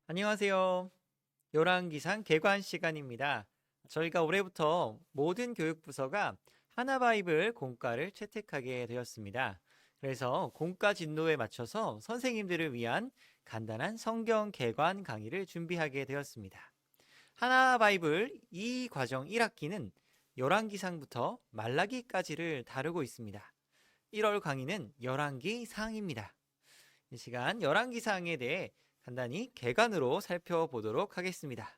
안녕하세요. 열왕기상 개관 시간입니다. 저희가 올해부터 모든 교육부서가 하나바이블 공과를 채택하게 되었습니다. 그래서 공과 진도에 맞춰서 선생님들을 위한 간단한 성경 개관 강의를 준비하게 되었습니다. 하나바이블 이 과정 1학기는 열왕기상부터 말라기까지를 다루고 있습니다. 1월 강의는 열왕기 상입니다. 이 시간 열왕기상에 대해 간단히 개관으로 살펴보도록 하겠습니다.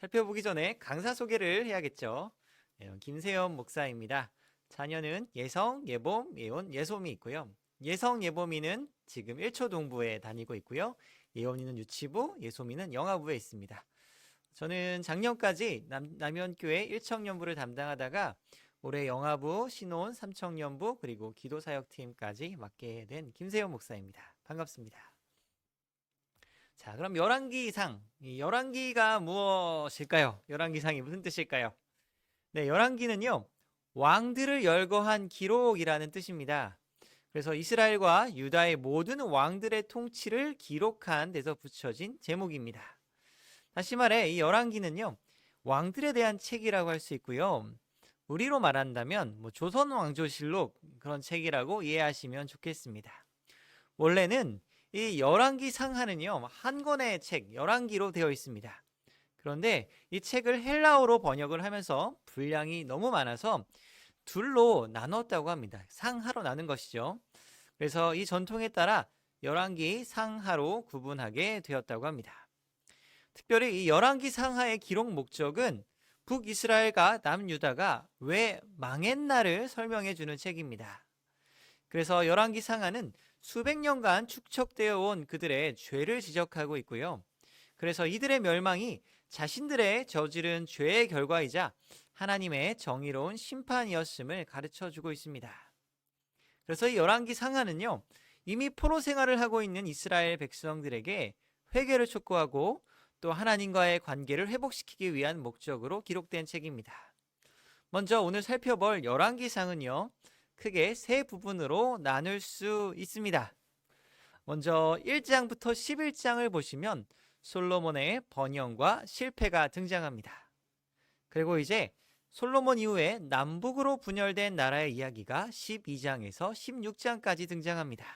살펴보기 전에 강사 소개를 해야겠죠. 네, 김세연 목사입니다. 자녀는 예성, 예봄, 예온, 예솜이 있고요. 예성, 예봄이는 지금 1초 동부에 다니고 있고요. 예온이는 유치부, 예솜이는 영아부에 있습니다. 저는 작년까지 남현교회 1청년부를 담당하다가 올해 영아부, 신혼, 3청년부 그리고 기도사역팀까지 맡게 된 김세연 목사입니다. 반갑습니다. 자, 그럼 열왕기상. 이 열왕기가 무엇일까요? 열왕기상이 무슨 뜻일까요? 네, 열왕기는요. 왕들을 열거한 기록이라는 뜻입니다. 그래서 이스라엘과 유다의 모든 왕들의 통치를 기록한 데서 붙여진 제목입니다. 다시 말해 이 열왕기는요. 왕들에 대한 책이라고 할 수 있고요. 우리로 말한다면 조선 왕조실록 그런 책이라고 이해하시면 좋겠습니다. 원래는 이 열왕기 상하는요, 한 권의 책, 열왕기로 되어 있습니다. 그런데 이 책을 헬라어로 번역을 하면서 분량이 너무 많아서 둘로 나눴다고 합니다. 상하로 나눈 것이죠. 그래서 이 전통에 따라 열왕기 상하로 구분하게 되었다고 합니다. 특별히 이 열왕기 상하의 기록 목적은 북이스라엘과 남유다가 왜 망했나를 설명해 주는 책입니다. 그래서 열왕기 상하는 수백 년간 축적되어 온 그들의 죄를 지적하고 있고요. 그래서 이들의 멸망이 자신들의 저지른 죄의 결과이자 하나님의 정의로운 심판이었음을 가르쳐 주고 있습니다. 그래서 이 열왕기 상하는요, 이미 포로 생활을 하고 있는 이스라엘 백성들에게 회개를 촉구하고 또 하나님과의 관계를 회복시키기 위한 목적으로 기록된 책입니다. 먼저 오늘 살펴볼 열왕기상은요, 크게 세 부분으로 나눌 수 있습니다. 먼저 1장부터 11장을 보시면 솔로몬의 번영과 실패가 등장합니다. 그리고 이제 솔로몬 이후에 남북으로 분열된 나라의 이야기가 12장에서 16장까지 등장합니다.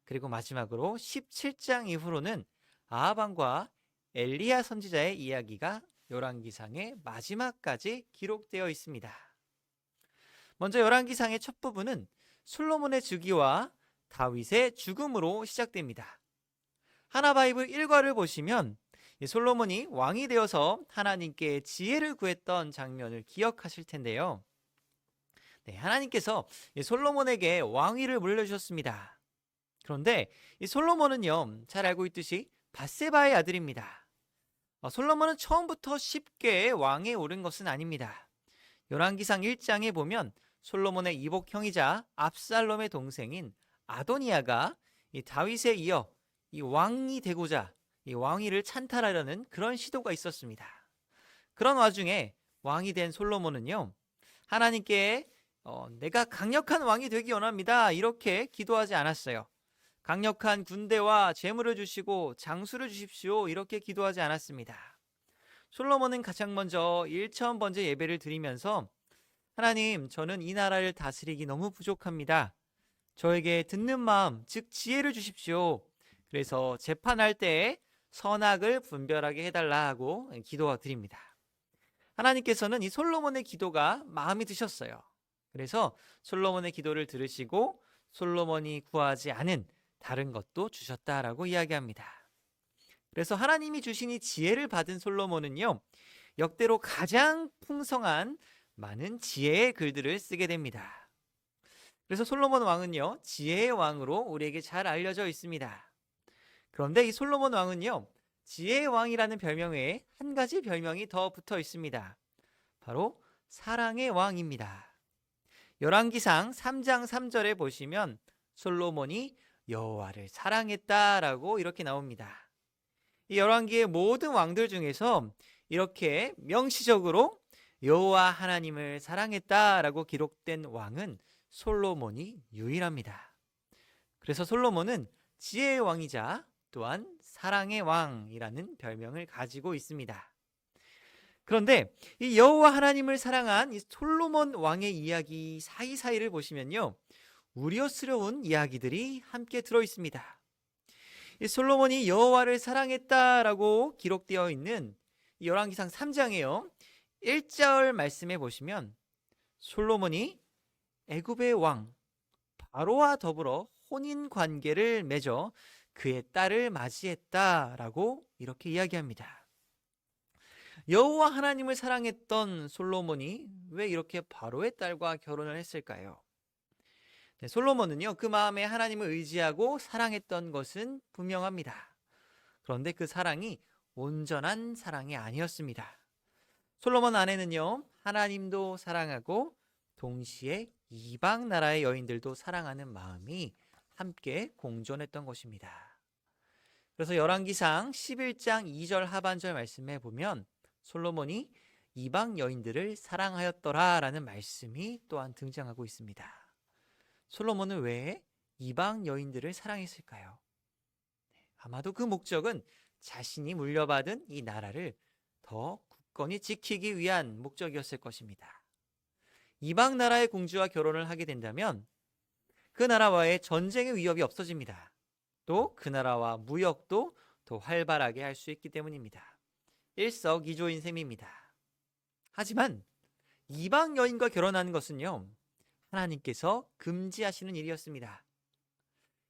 그리고 마지막으로 17장 이후로는 아합왕과 엘리야 선지자의 이야기가 열왕기상의 마지막까지 기록되어 있습니다. 먼저 열왕기상의 첫 부분은 솔로몬의 즉위와 다윗의 죽음으로 시작됩니다. 하나바이블 1과를 보시면 솔로몬이 왕이 되어서 하나님께 지혜를 구했던 장면을 기억하실 텐데요. 네, 하나님께서 솔로몬에게 왕위를 물려주셨습니다. 그런데 이 솔로몬은요, 잘 알고 있듯이 밧세바의 아들입니다. 솔로몬은 처음부터 쉽게 왕에 오른 것은 아닙니다. 열왕기상 1장에 보면 솔로몬의 이복형이자 압살롬의 동생인 아도니아가 이 다윗에 이어 이 왕이 되고자 이 왕위를 찬탈하려는 그런 시도가 있었습니다. 그런 와중에 왕이 된 솔로몬은요, 하나님께 내가 강력한 왕이 되기 원합니다, 이렇게 기도하지 않았어요. 강력한 군대와 재물을 주시고 장수를 주십시오, 이렇게 기도하지 않았습니다. 솔로몬은 가장 먼저 1,000번째 예배를 드리면서 하나님, 저는 이 나라를 다스리기 너무 부족합니다. 저에게 듣는 마음, 즉 지혜를 주십시오. 그래서 재판할 때에 선악을 분별하게 해달라 하고 기도드립니다. 하나님께서는 이 솔로몬의 기도가 마음에 드셨어요. 그래서 솔로몬의 기도를 들으시고 솔로몬이 구하지 않은 다른 것도 주셨다라고 이야기합니다. 그래서 하나님이 주신 이 지혜를 받은 솔로몬은요, 역대로 가장 풍성한 많은 지혜의 글들을 쓰게 됩니다. 그래서 솔로몬 왕은요, 지혜의 왕으로 우리에게 잘 알려져 있습니다. 그런데 이 솔로몬 왕은요, 지혜의 왕이라는 별명 외에 한 가지 별명이 더 붙어 있습니다. 바로 사랑의 왕입니다. 열왕기상 3장 3절에 보시면 솔로몬이 여호와를 사랑했다라고 이렇게 나옵니다. 이 열왕기의 모든 왕들 중에서 이렇게 명시적으로 여호와 하나님을 사랑했다라고 기록된 왕은 솔로몬이 유일합니다. 그래서 솔로몬은 지혜의 왕이자 또한 사랑의 왕이라는 별명을 가지고 있습니다. 그런데 이 여호와 하나님을 사랑한 이 솔로몬 왕의 이야기 사이사이를 보시면요, 우려스러운 이야기들이 함께 들어 있습니다. 이 솔로몬이 여호와를 사랑했다라고 기록되어 있는 이 열왕기상 3장에요. 1절 말씀에 보시면 솔로몬이 애굽의 왕 바로와 더불어 혼인 관계를 맺어 그의 딸을 맞이했다라고 이렇게 이야기합니다. 여호와 하나님을 사랑했던 솔로몬이 왜 이렇게 바로의 딸과 결혼을 했을까요? 네, 솔로몬은요, 그 마음에 하나님을 의지하고 사랑했던 것은 분명합니다. 그런데 그 사랑이 온전한 사랑이 아니었습니다. 솔로몬 아내는요, 하나님도 사랑하고 동시에 이방 나라의 여인들도 사랑하는 마음이 함께 공존했던 것입니다. 그래서 열왕기상 11장 2절 하반절 말씀에 보면 솔로몬이 이방 여인들을 사랑하였더라라는 말씀이 또한 등장하고 있습니다. 솔로몬은 왜 이방 여인들을 사랑했을까요? 아마도 그 목적은 자신이 물려받은 이 나라를 더 굳건히 지키기 위한 목적이었을 것입니다. 이방 나라의 공주와 결혼을 하게 된다면 그 나라와의 전쟁의 위협이 없어집니다. 또 그 나라와 무역도 더 활발하게 할 수 있기 때문입니다. 일석이조인 셈입니다. 하지만 이방 여인과 결혼하는 것은요, 하나님께서 금지하시는 일이었습니다.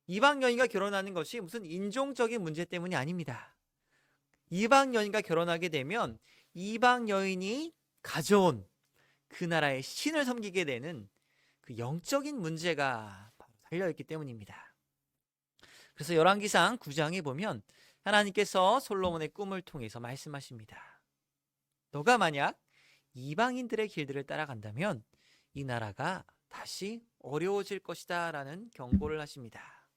이방 여인과 결혼하는 것이 무슨 인종적인 문제 때문이 아닙니다. 이방 여인과 결혼하게 되면 이방 여인이 가져온 그 나라의 신을 섬기게 되는 그 영적인 문제가 바로 달려있기 때문입니다. 그래서 열왕기상 9장에 보면 하나님께서 솔로몬의 꿈을 통해서 말씀하십니다. 너가 만약 이방인들의 길들을 따라간다면 이 나라가 다시 어려워질 것이다 라는 경고를 하십니다.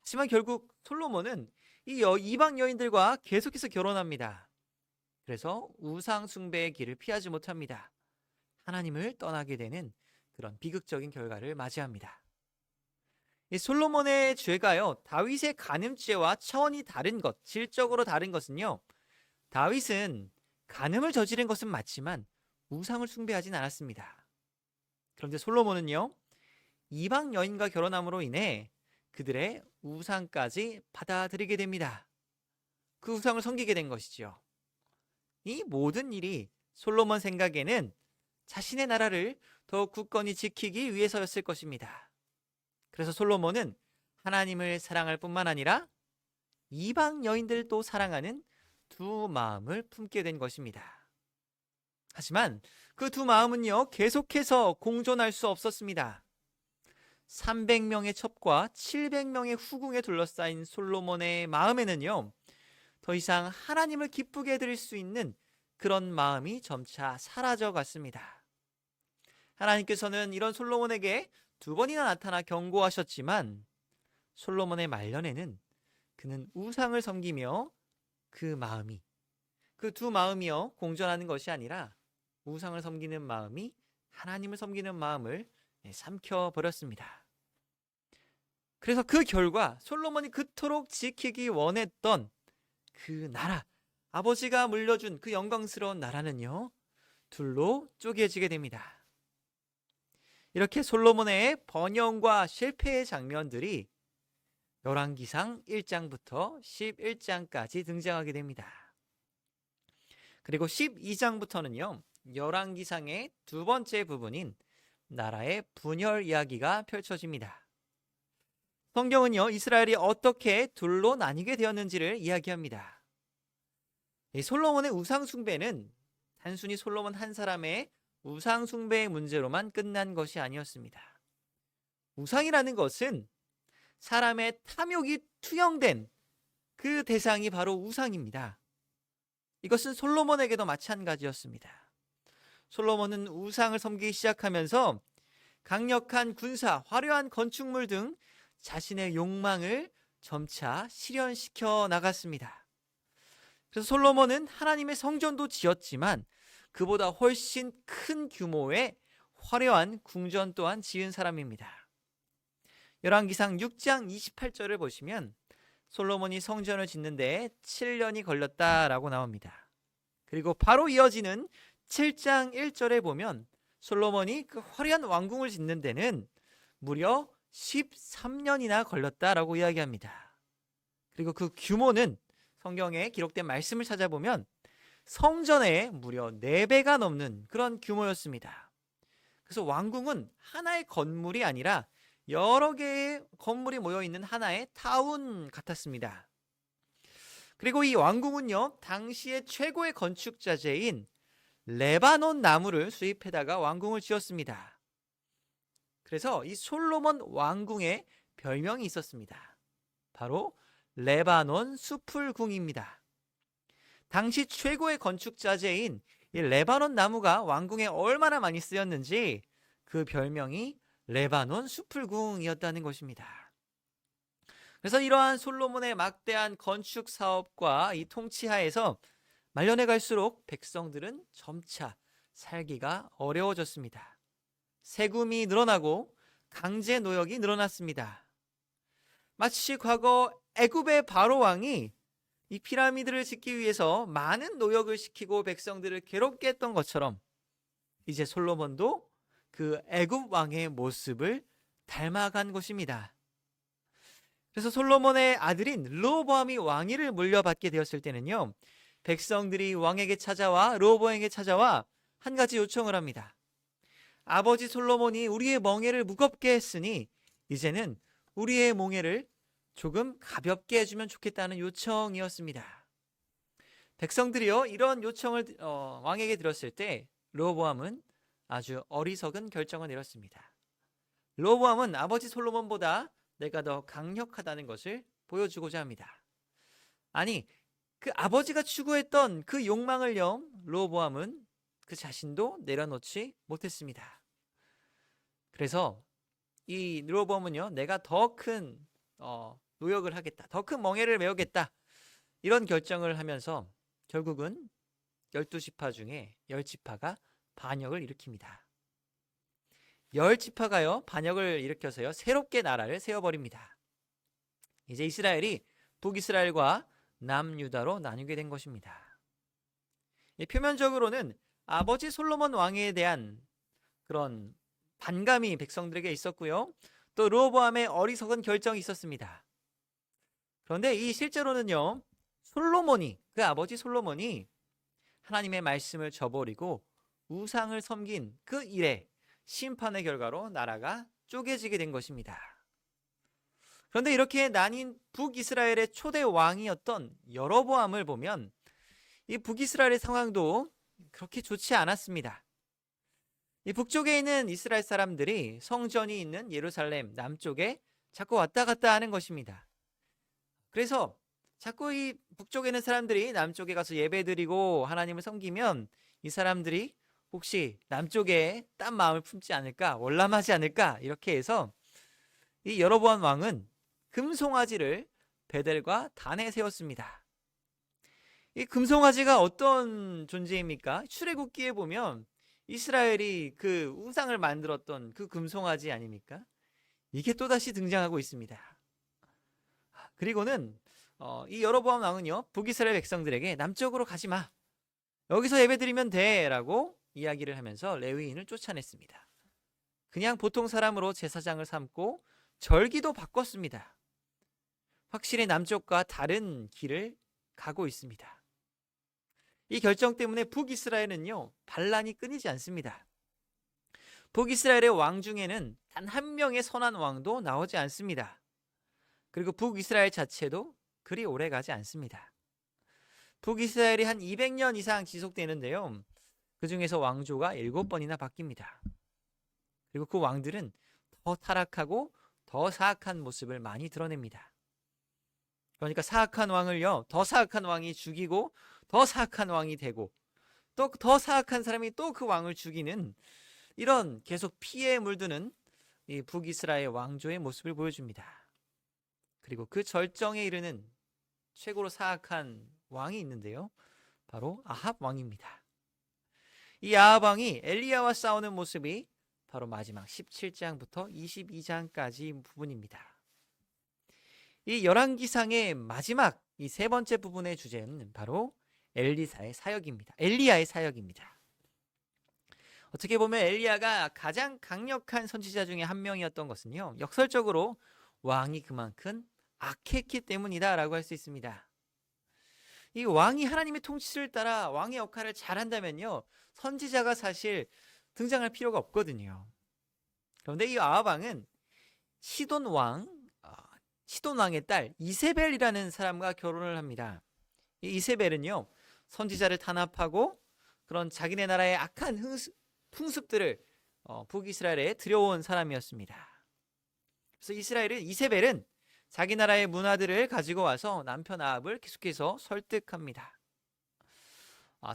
하지만 결국 솔로몬은 이 이방 여인들과 계속해서 결혼합니다. 그래서 우상 숭배의 길을 피하지 못합니다. 하나님을 떠나게 되는 그런 비극적인 결과를 맞이합니다. 이 솔로몬의 죄가요, 다윗의 간음죄와 차원이 다른 것, 질적으로 다른 것은요, 다윗은 간음을 저지른 것은 맞지만 우상을 숭배하진 않았습니다. 그런데 솔로몬은요, 이방 여인과 결혼함으로 인해 그들의 우상까지 받아들이게 됩니다. 그 우상을 섬기게 된 것이지요. 이 모든 일이 솔로몬 생각에는 자신의 나라를 더 굳건히 지키기 위해서였을 것입니다. 그래서 솔로몬은 하나님을 사랑할 뿐만 아니라 이방 여인들도 사랑하는 두 마음을 품게 된 것입니다. 하지만 그 두 마음은요, 계속해서 공존할 수 없었습니다. 300명의 첩과 700명의 후궁에 둘러싸인 솔로몬의 마음에는요, 더 이상 하나님을 기쁘게 해드릴 수 있는 그런 마음이 점차 사라져 갔습니다. 하나님께서는 이런 솔로몬에게 2번이나 나타나 경고하셨지만 솔로몬의 말년에는 그는 우상을 섬기며 그 두 마음이요, 공존하는 것이 아니라 우상을 섬기는 마음이 하나님을 섬기는 마음을 삼켜버렸습니다. 그래서 그 결과 솔로몬이 그토록 지키기 원했던 그 나라, 아버지가 물려준 그 영광스러운 나라는요, 둘로 쪼개지게 됩니다. 이렇게 솔로몬의 번영과 실패의 장면들이 열왕기상 1장부터 11장까지 등장하게 됩니다. 그리고 12장부터는요, 열왕기상의 두 번째 부분인 나라의 분열 이야기가 펼쳐집니다. 성경은요, 이스라엘이 어떻게 둘로 나뉘게 되었는지를 이야기합니다. 이 솔로몬의 우상 숭배는 단순히 솔로몬 한 사람의 우상 숭배의 문제로만 끝난 것이 아니었습니다. 우상이라는 것은 사람의 탐욕이 투영된 그 대상이 바로 우상입니다. 이것은 솔로몬에게도 마찬가지였습니다. 솔로몬은 우상을 섬기기 시작하면서 강력한 군사, 화려한 건축물 등 자신의 욕망을 점차 실현시켜 나갔습니다. 그래서 솔로몬은 하나님의 성전도 지었지만 그보다 훨씬 큰 규모의 화려한 궁전 또한 지은 사람입니다. 열왕기상 6장 28절을 보시면 솔로몬이 성전을 짓는데 7년이 걸렸다라고 나옵니다. 그리고 바로 이어지는 7장 1절에 보면 솔로몬이 그 화려한 왕궁을 짓는 데는 무려 13년이나 걸렸다라고 이야기합니다. 그리고 그 규모는 성경에 기록된 말씀을 찾아보면 성전의 무려 4배가 넘는 그런 규모였습니다. 그래서 왕궁은 하나의 건물이 아니라 여러 개의 건물이 모여있는 하나의 타운 같았습니다. 그리고 이 왕궁은요, 당시의 최고의 건축자재인 레바논 나무를 수입해다가 왕궁을 지었습니다. 그래서 이 솔로몬 왕궁에 별명이 있었습니다. 바로 레바논 수풀궁입니다. 당시 최고의 건축자재인 이 레바논 나무가 왕궁에 얼마나 많이 쓰였는지 그 별명이 레바논 수풀궁이었다는 것입니다. 그래서 이러한 솔로몬의 막대한 건축 사업과 이 통치하에서 말년에 갈수록 백성들은 점차 살기가 어려워졌습니다. 세금이 늘어나고 강제 노역이 늘어났습니다. 마치 과거 애굽의 바로 왕이 이 피라미드를 짓기 위해서 많은 노역을 시키고 백성들을 괴롭게 했던 것처럼 이제 솔로몬도 그 애굽 왕의 모습을 닮아간 것입니다. 그래서 솔로몬의 아들인 르호보암이 왕위를 물려받게 되었을 때는요, 백성들이 왕에게 찾아와 르호보암에게 찾아와 한 가지 요청을 합니다. 아버지 솔로몬이 우리의 멍에를 무겁게 했으니 이제는 우리의 멍에를 조금 가볍게 해주면 좋겠다는 요청이었습니다. 백성들이요, 이런 요청을 왕에게 드렸을 때 르호보암은 아주 어리석은 결정을 내렸습니다. 르호보암은 아버지 솔로몬보다 내가 더 강력하다는 것을 보여주고자 합니다. 아니, 그 아버지가 추구했던 그 욕망을요, 르호보암은 그 자신도 내려놓지 못했습니다. 그래서 이 르호보암은요, 내가 더 큰 노역을 하겠다, 더 큰 멍에를 메우겠다, 이런 결정을 하면서 결국은 12지파 중에 10지파가 반역을 일으킵니다. 10지파가요 반역을 일으켜서요 새롭게 나라를 세워버립니다. 이제 이스라엘이 북이스라엘과 남유다로 나뉘게 된 것입니다. 표면적으로는 아버지 솔로몬 왕에 대한 그런 반감이 백성들에게 있었고요, 또 르호보암의 어리석은 결정이 있었습니다. 그런데 이 실제로는요, 솔로몬이, 그 아버지 솔로몬이 하나님의 말씀을 저버리고 우상을 섬긴 그 일에 심판의 결과로 나라가 쪼개지게 된 것입니다. 그런데 이렇게 나뉜 북이스라엘의 초대 왕이었던 여로보암을 보면 이 북이스라엘의 상황도 그렇게 좋지 않았습니다. 이 북쪽에 있는 이스라엘 사람들이 성전이 있는 예루살렘 남쪽에 자꾸 왔다 갔다 하는 것입니다. 그래서 자꾸 이 북쪽에 있는 사람들이 남쪽에 가서 예배드리고 하나님을 섬기면 이 사람들이 혹시 남쪽에 딴 마음을 품지 않을까, 월남하지 않을까, 이렇게 해서 이 여로보암 왕은 금송아지를 베델과 단에 세웠습니다. 이 금송아지가 어떤 존재입니까? 출애굽기에 보면 이스라엘이 그 우상을 만들었던 그 금송아지 아닙니까? 이게 또다시 등장하고 있습니다. 그리고는 이 여로보암 왕은요, 북이스라엘 백성들에게 남쪽으로 가지 마, 여기서 예배드리면 돼 라고 이야기를 하면서 레위인을 쫓아냈습니다. 그냥 보통 사람으로 제사장을 삼고 절기도 바꿨습니다. 확실히 남쪽과 다른 길을 가고 있습니다. 이 결정 때문에 북이스라엘은요, 반란이 끊이지 않습니다. 북이스라엘의 왕 중에는 단 한 명의 선한 왕도 나오지 않습니다. 그리고 북이스라엘 자체도 그리 오래 가지 않습니다. 북이스라엘이 한 200년 이상 지속되는데요, 그 중에서 왕조가 7번이나 바뀝니다. 그리고 그 왕들은 더 타락하고 더 사악한 모습을 많이 드러냅니다. 그러니까 사악한 왕을요, 더 사악한 왕이 죽이고 더 사악한 왕이 되고 또 더 사악한 사람이 또 그 왕을 죽이는, 이런 계속 피해에 물드는 이 북이스라엘 왕조의 모습을 보여줍니다. 그리고 그 절정에 이르는 최고로 사악한 왕이 있는데요, 바로 아합 왕입니다. 이 아합 왕이 엘리야와 싸우는 모습이 바로 마지막 17장부터 22장까지 부분입니다. 이 열왕기상의 마지막 이 세 번째 부분의 주제는 바로 엘리야의 사역입니다. 어떻게 보면 엘리야가 가장 강력한 선지자 중에 한 명이었던 것은요, 역설적으로 왕이 그만큼 악했기 때문이다라고 할 수 있습니다. 이 왕이 하나님의 통치를 따라 왕의 역할을 잘한다면요, 선지자가 사실 등장할 필요가 없거든요. 그런데 이 아합 왕은 시돈 왕의 딸 이세벨이라는 사람과 결혼을 합니다. 이 이세벨은요, 선지자를 탄압하고 그런 자기네 나라의 악한 풍습들을 북이스라엘에 들여온 사람이었습니다. 그래서 이세벨은 자기 나라의 문화들을 가지고 와서 남편 아합을 계속해서 설득합니다.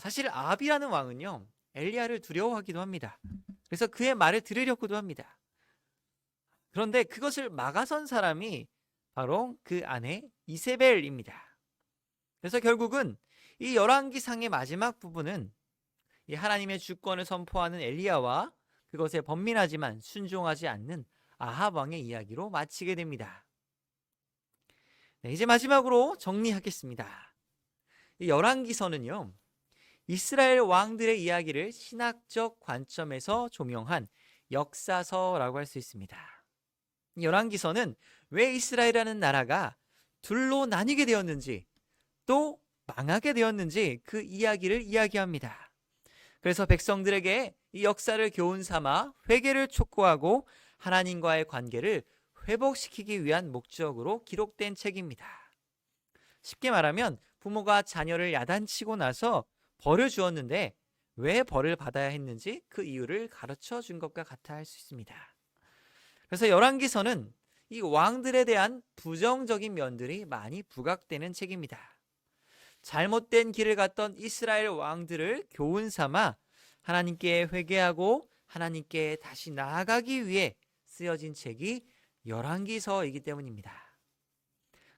사실 아합이라는 왕은요, 엘리야를 두려워하기도 합니다. 그래서 그의 말을 들으려고도 합니다. 그런데 그것을 막아선 사람이 바로 그 아내 이세벨입니다. 그래서 결국은 이 열왕기상의 마지막 부분은 이 하나님의 주권을 선포하는 엘리야와 그것에 번민하지만 순종하지 않는 아합 왕의 이야기로 마치게 됩니다. 네, 이제 마지막으로 정리하겠습니다. 이 열왕기서는요, 이스라엘 왕들의 이야기를 신학적 관점에서 조명한 역사서라고 할 수 있습니다. 이 열왕기서는 왜 이스라엘이라는 나라가 둘로 나뉘게 되었는지, 또 망하게 되었는지 그 이야기를 이야기합니다. 그래서 백성들에게 이 역사를 교훈 삼아 회개를 촉구하고 하나님과의 관계를 회복시키기 위한 목적으로 기록된 책입니다. 쉽게 말하면 부모가 자녀를 야단치고 나서 벌을 주었는데 왜 벌을 받아야 했는지 그 이유를 가르쳐 준 것과 같아 할 수 있습니다. 그래서 열왕기서는 이 왕들에 대한 부정적인 면들이 많이 부각되는 책입니다. 잘못된 길을 갔던 이스라엘 왕들을 교훈 삼아 하나님께 회개하고 하나님께 다시 나아가기 위해 쓰여진 책이 열왕기서이기 때문입니다.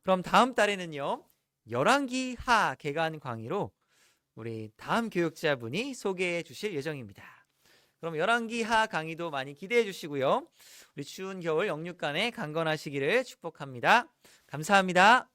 그럼 다음 달에는요, 열왕기하 개관 강의로 우리 다음 교육자분이 소개해 주실 예정입니다. 그럼 열왕기하 강의도 많이 기대해 주시고요. 우리 추운 겨울 영육간에 강건하시기를 축복합니다. 감사합니다.